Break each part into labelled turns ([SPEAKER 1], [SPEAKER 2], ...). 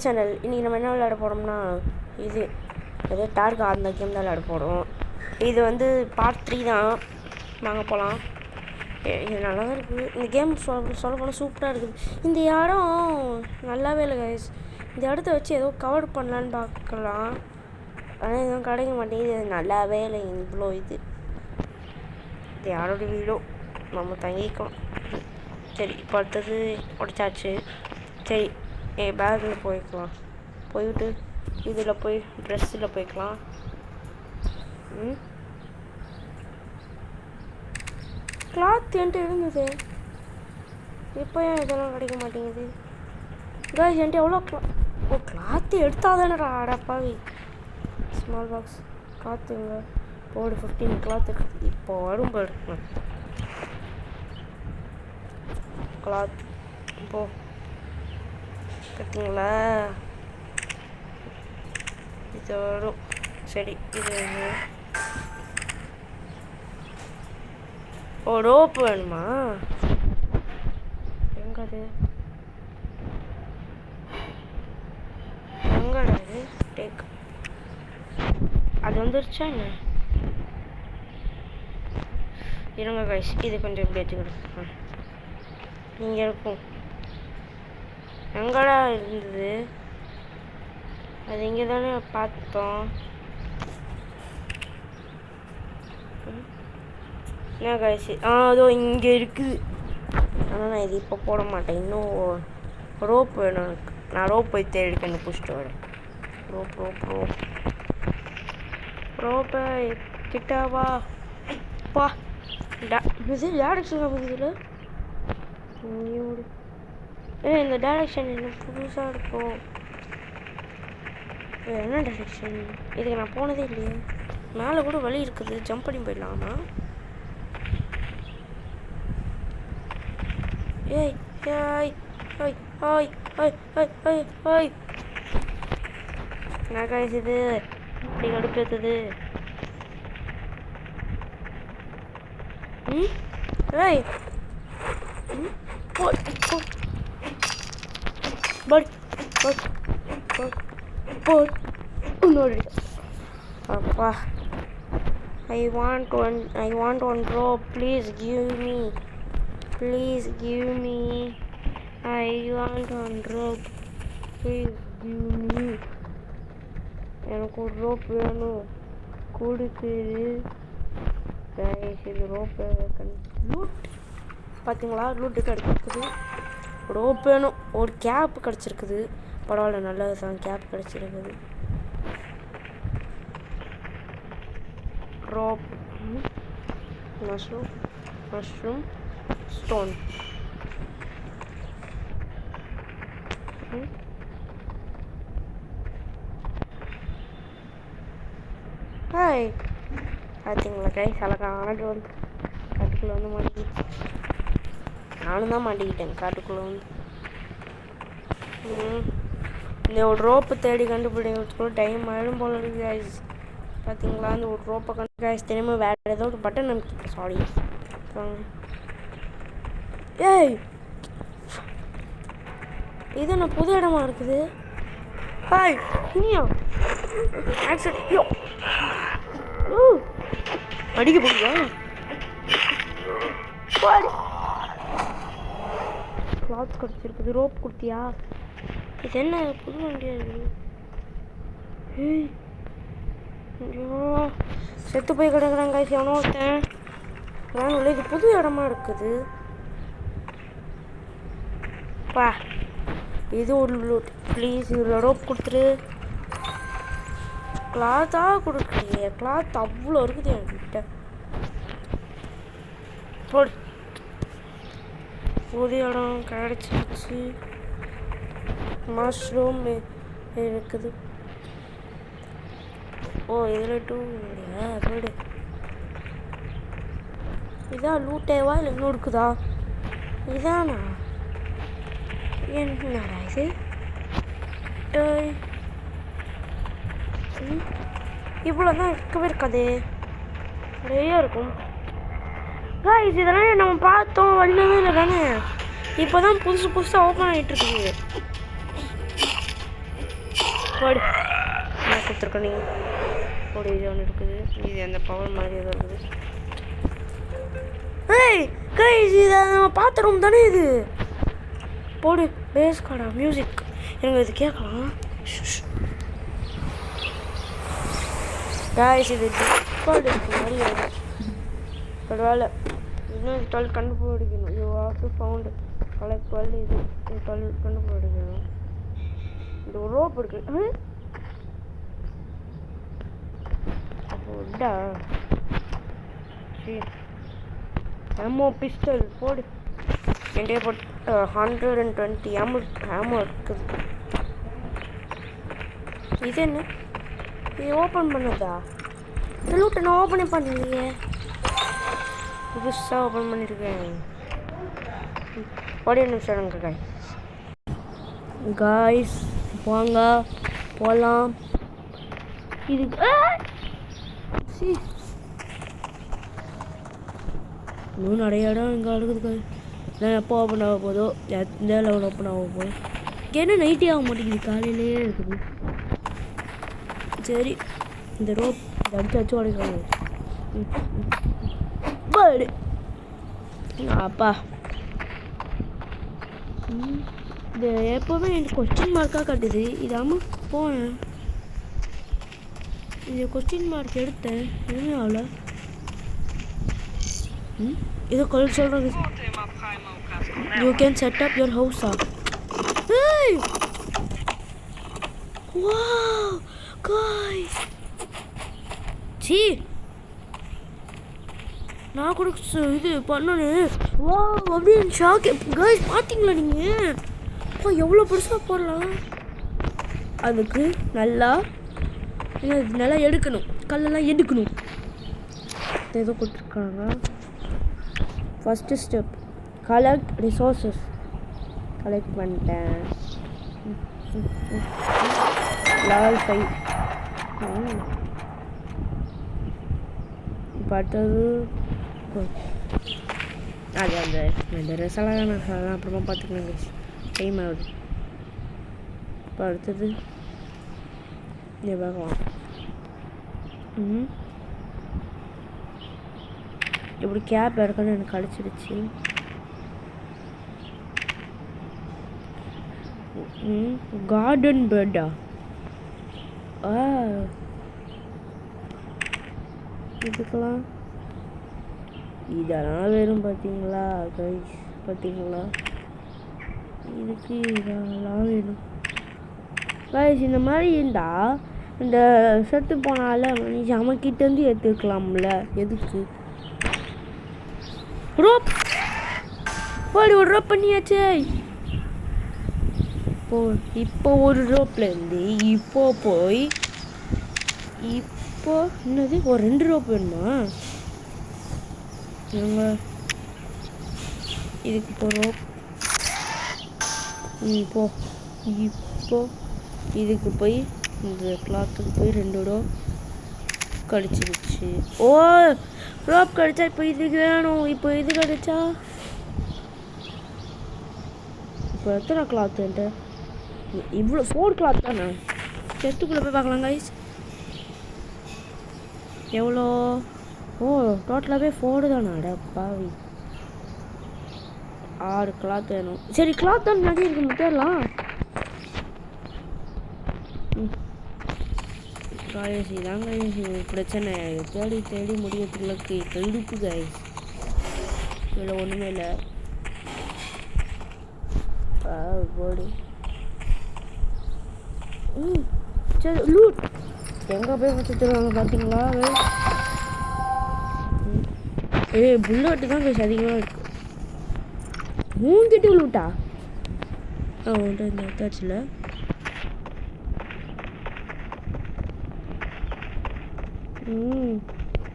[SPEAKER 1] Channel இன்றைக்கி நம்ம என்ன விளையாட போகிறோம்னா இது டார்க் அந்த கேம் தான் விளையாட போகிறோம். இது வந்து பார்ட் 3 தான். நாங்கள் போகலாம். இது நல்லா தான் இருக்குது. இந்த கேம் சொல்ல போனால் சூப்பராக இருக்குது. இந்த இடம் நல்லாவே இல்லை கைஸ். இந்த இடத்த வச்சு ஏதோ கவர் பண்ணலான்னு பார்க்கலாம். ஆனால் எதுவும் கிடைக்க மாட்டேங்குது. இது நல்லாவே இல்லை. இவ்வளோ இது யாரோட வீடோ நம்ம தங்கிக்கலாம். சரி, இப்போ அடுத்தது உடைச்சாச்சு. சரி, பேக்கில் போய்க்கலாம். போய்விட்டு இதில் போய் ட்ரெஸ்ஸில் போய்க்கலாம். கிளாத் என்கிட்ட இருந்தது. இப்போ ஏன் இதெல்லாம் கிடைக்க மாட்டேங்குது கைஸ்? என்கிட்ட எவ்வளோ கிளாத்து எடுத்தால் தானே அடப்பாவி. ஸ்மால் பாக்ஸ் கிளாத்துங்க போடு. 15 கிளாத் இருக்குது. இப்போ வரும் போடு கிளாத். இப்போ பார்த்தீங்களா இது வரும். சரி, இது ஓ ரோப் வேணுமா? எங்க அது எங்கடா இது? டேக் அது வந்துருச்சா என்ன? இருங்க கைஸ், இது கொஞ்சம் இப்படி வச்சுக்கிட்டு இங்கே இருக்கும். எங்கடா இருந்தது அது? இங்கே தானே பார்த்தோம். என்ன கைஸ்? அதோ இங்கே இருக்குது. ஆனால் நான் இது இப்போ போட மாட்டேன். இன்னும் ரோப் வேணும் எனக்கு. நான் ரோப் போய் தேடி கண்டுபிடிச்சிட்டு வரேன். ரோப்பை கிட்டாவா பா. இது டேரக்ஷன் இதில் இந்த டேரக்ஷன் என்ன புதுசாக இருக்கும். என்ன டேரக்ஷன்? இதுக்கு நான் போனதே இல்லையே. மேலே கூட வழி இருக்குது. ஜம்ப் பண்ணி போயிடலாமா? ஏய் hi hi hi hi hi hi hi. என்ன காய்ஸ் இது இப்படி கடுப்பேற்றுது? ஏய் அப்பா, I want one rope. Please give me. I want one rope. Please give me. எனக்கு ஒரு ரோப் வேணும். கொடுக்குது கைஸ். இது ரோப்பு லூட் பார்த்தீங்களா? லூட்டு கிடச்சிருக்குது. ரோப் வேணும். ஒரு கேப் கிடச்சிருக்குது. பரவாயில்ல, நல்லது தான். கேப் கிடச்சிருக்குது. Rope, mushroom stone. ஹாய், பார்த்தீங்களா கைஸ்? அழகான ட்ரோன் காட்டுக்குள்ளே வந்து மாட்டிக்கிட்டு. நானும் தான் மாட்டிக்கிட்டேன் காட்டுக்குள்ளே வந்து. இந்த ஒரு ரோப்பு தேடி கண்டுபிடிக்கிறதுக்குள்ள டைம் ஆகிடும் போல இருக்குது கைஸ். பார்த்தீங்களா? அந்த ஒரு ரோப்பை கண்டு கைஸ் திரும்ப வேறு ஏதோ ஒரு பட்டன் நமக்கு. சாரி. ஏய், இது என்ன புது இடமா இருக்குது? ஹாய் நீயா? ஆக்சிடென்ட் அடிக்க போறியா? கிளாத் கிடச்சிருக்குது. ரோப் கொடுத்தியா? இது என்ன புது வண்டியா இருக்குது? ஏய் செத்து போய் கிடக்குறாங்க கைஸ். எவனோ ஒருத்தன். நான் இது புது இடமா இருக்குது பா. இது ஒரு லூட். ப்ளீஸ் இவ்வளோ ரோப் கொடுத்துரு. கிளாத்தாக கொடுக்குறீங்க. கிளாத் அவ்வளோ இருக்குது என்கிட்ட. போடு. புது இடம் கிடச்சிருச்சு. மஷ்ரூம் இருக்குது. ஓ இதில் 2 இல்லையா? போடு. இதான் லூட்டேவா இல்லை இன்னும் இருக்குதா? இதானா? என்னடா இது? இவ்வளோ தான் இருக்கவே இருக்காது. நிறையா இருக்கும் கைஸ். இதெல்லாம் நம்ம பார்த்தோம் வழியிலே இல்லை தானே. இப்போ தான் புதுசாக ஓப்பன் ஆகிட்டு இருக்குது. போடு என்ன கொடுத்துருக்க நீ போடு இது ஒன்று இருக்குது இது அந்த பவர் மாதிரி ஏதோ இருக்குது ஏய் கைஸ் இது நம்ம பார்த்த ரூம் தானே இது போடு பேஸ் கார்டா மியூசிக் எனக்கு இது கேட்கலாம் கைஸ் இது டிஸ்கார்ட் இருக்கு மாதிரி வரும் பரவாயில்ல இன்னும் 12 கண்டுபிடிக்கணும் you have to found collect 12 இது 12 கண்டுபிடிக்கணும் இந்த ஒரு ரோப் இருக்கு அப்போடா சரி ammo pistol போடு என்கிட்ட போட்டு 120 ammo இருக்குது இது என்ன இது ஓப்பன் பண்ணதா இந்த லூட்டை நான் ஓப்பனே பண்ணலையே புதுசாக ஓப்பன் பண்ணியிருக்கேன் ஒரே நிமிஷம் காய்ஸ் வாங்க போகலாம் இது இன்னும் நிறைய இடம் இங்கே அழுகுது நான் எப்போ ஓப்பன் ஆக போதோ எந்த லெவல் ஓப்பன் ஆக போதும் என்ன நைட்டே ஆக மாட்டேங்குது காலையிலே இருக்குது சரி இந்த ரோப் அடிச்சு உடைக்கணும் பேர்டு அப்பா இது எப்போவுமே எனக்கு கொஸ்டின் மார்க்காக காட்டுது இதாமல் போனேன் இது கொஸ்டின் மார்க் எடுத்தேன் எதுவுமே ஆகல ஏதோ கொல் சொல்கிறது you can set up your ஹவுஸா வாவ் காய்ஸ் சீ நான் கூட இது பண்ணனே வா அப்படின்னு ஷாக் காய்ஸ் பார்த்தீங்களா நீங்கள் அப்பா எவ்வளோ பெருசாக போடலாம் அதுக்கு நல்லா எடுக்கணும் கல்லெல்லாம் எடுக்கணும் ஏதோ கொடுத்துருக்காங்க first step collect resources collect பண்ணிட்டேன் லெவல் 5 இப்போ அடுத்தது அது அந்த ட்ரெஸ்ஸெல்லாம் நான் அப்புறமா பார்த்துக்கலாங்க டைம் ஆகுது இப்போ அடுத்தது இங்கே பார்க்கலாம் இப்படி கேப் எடுக்கணும் எனக்கு கிடச்சிடுச்சு கார்டன் பெட்டா இதுக்கெல்லாம் இதெல்லாம் வேணும் பார்த்தீங்களா கைஸ் பார்த்தீங்களா இதுக்கு இதெல்லாம் வேணும் கைஸ் இந்த மாதிரி இருந்தால் இந்த செத்து போனால மனுஷன் அவன்கிட்டேருந்து எடுத்துக்கலாம்ல எதுக்கு ரோப் போடி ஒரு ரோப் பண்ணியாச்சே இப்போ ஒரு ரோப்லேருந்து இப்போ போய் இப்போ என்னது ஒரு 2 ரோப் வேணுமா இதுக்கு இப்போ ரோப் இப்போ இதுக்கு போய் இந்த கிளாத்துக்கு போய் 2 ரோப் கடிச்சிருச்சு ஓ ரோப் கடிச்சா இப்போ இதுக்கு வேணும் இப்போ இது கடிச்சா இப்போ எத்தனை கிளாத்துன்ட்டு இவ்வளோ 4 கிளாத் தானே செத்துக்குள்ளே போய் பார்க்கலாம் கைஸ் எவ்வளோ ஓ டோட்டலாகவே 4 தானே அடப்பாவி 6 கிளாத் வேணும் சரி கிளாத் தான் நிறைய இருக்கு முட்டேலாம் காயசி தான் காயசி பிரச்சனை தேடி முடியறதுக்கு கெடுப்பு காய்ஸ் இதில் ஒன்றுமே இல்லை போடு சரி லூட் எங்கே போய் வச்சுருவாங்க பார்த்தீங்களா புல்லட்டு தான் காய்ஸ் அதிகமாக இருக்கு 3 கிட்ட லூட்டா உன்ட்டு இந்த எடுத்தாச்சுல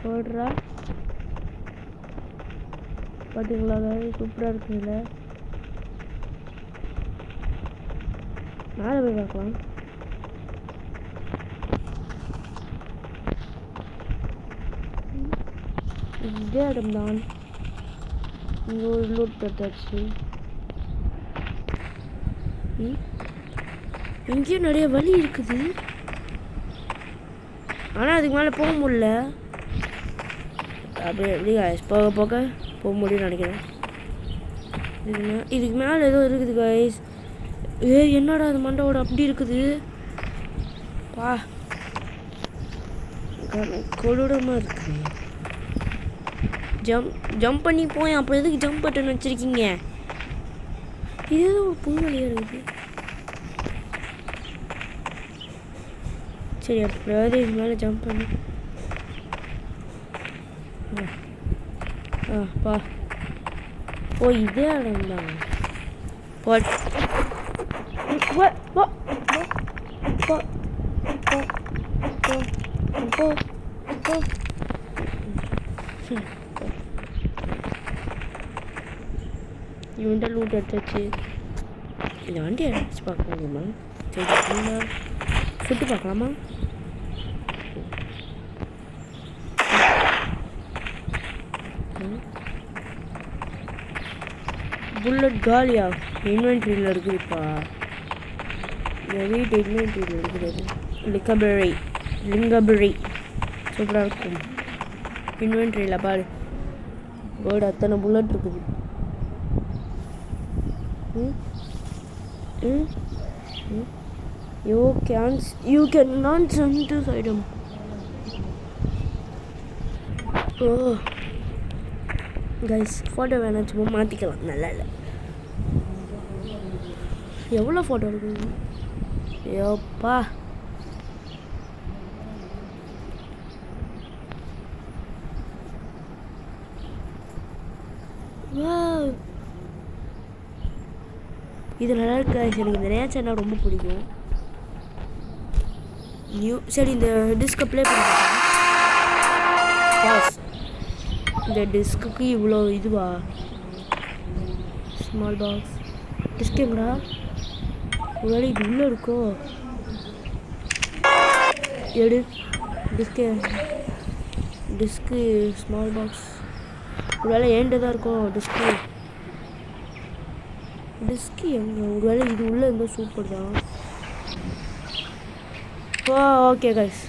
[SPEAKER 1] போடுறா பார்த்தீங்களா சூப்பராக இருக்குல்ல மேலே போய் பார்க்கலாம் இதே இடம்தான் இங்கே ஒரு லூட் எடுத்தாச்சு இங்கேயும் நிறைய வழி இருக்குது, ஆனால் அதுக்கு மேலே போக முடியல. அப்படியே எப்படி காய்ஸ் போக போக போக முடியும்னு நினைக்கிறேன். இதுக்கு மேலே ஏதோ இருக்குது காய்ஸ். என்னடா அது மண்டோட அப்படி இருக்குது பா, கொடூரமாக இருக்குது. ஜம்ப் பண்ணி போய் அப்புறம் எதுக்கு ஜம்ப் பட்டன் வச்சுருக்கீங்க? இது ஏதோ ஒரு புது வழியாக இருக்குது. சரி அப்படியாவது இது மேலே ஜம்ப் பண்ணி பா ஓ இதே இடம் தான். இவன்ட்ட லூட் எடுத்தாச்சு. இந்த வண்டி அடிச்சு பார்க்க முடியுமா? சரி ஃபுட்டு பார்க்கலாமா? புல்லட் காலியா? இன்வென்ட்ரியில் இருக்குதுப்பா. என் வீட்டு இன்வென்ட்ரியில் இருக்குது. லிங்கபெரி சூப்பராக இருக்கும். இன்வென்ட்ரியில் பாரு வேர்டு அத்தனை புல்லட் இருக்குது. You cannot send this item. Oh guys, photo வேணாம், சும்மா மாற்றிக்கலாம். நல்லா இல்லை. எவ்வளோ ஃபோட்டோ இருக்குது? ஏப்பா இது நல்லா இருக்கு. எனக்கு இந்த நேச்சர் என்ன ரொம்ப பிடிக்கும். சரி இந்த டிஸ்கை ப்ளே பண்ணுறேன். இந்த டிஸ்க்கு இவ்வளோ இதுவா? ஸ்மால் பாக்ஸ் டிஸ்க் எங்கடா? ஒருவேளை இது உள்ளே இருக்கோ? எடு டிஸ்க்கு ஸ்மால் பாக்ஸ். ஒருவேளை ஏன்ட்டு தான் இருக்கும் டிஸ்க்கு எங்கே? ஒருவேளை இது உள்ளே இருந்தால் சூப்பர் தான். ஓகே கைஸ்,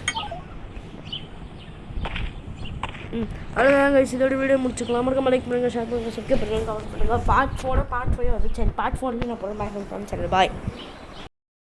[SPEAKER 1] அவ்வளோதான் கைஸ். இதோட வீடியோ முடிச்சுக்கலாம். மறக்காம லைக் பண்ணுங்கள், ஷேர் பண்ணுங்கள், சப்ஸ்கிரைப் பண்ணுங்கள், கமெண்ட் பண்ணுங்கள். பார்ட் 4 பார்ட் 5 வந்து சரி பார்ட் 4 நான் போகிறேன். பாய்.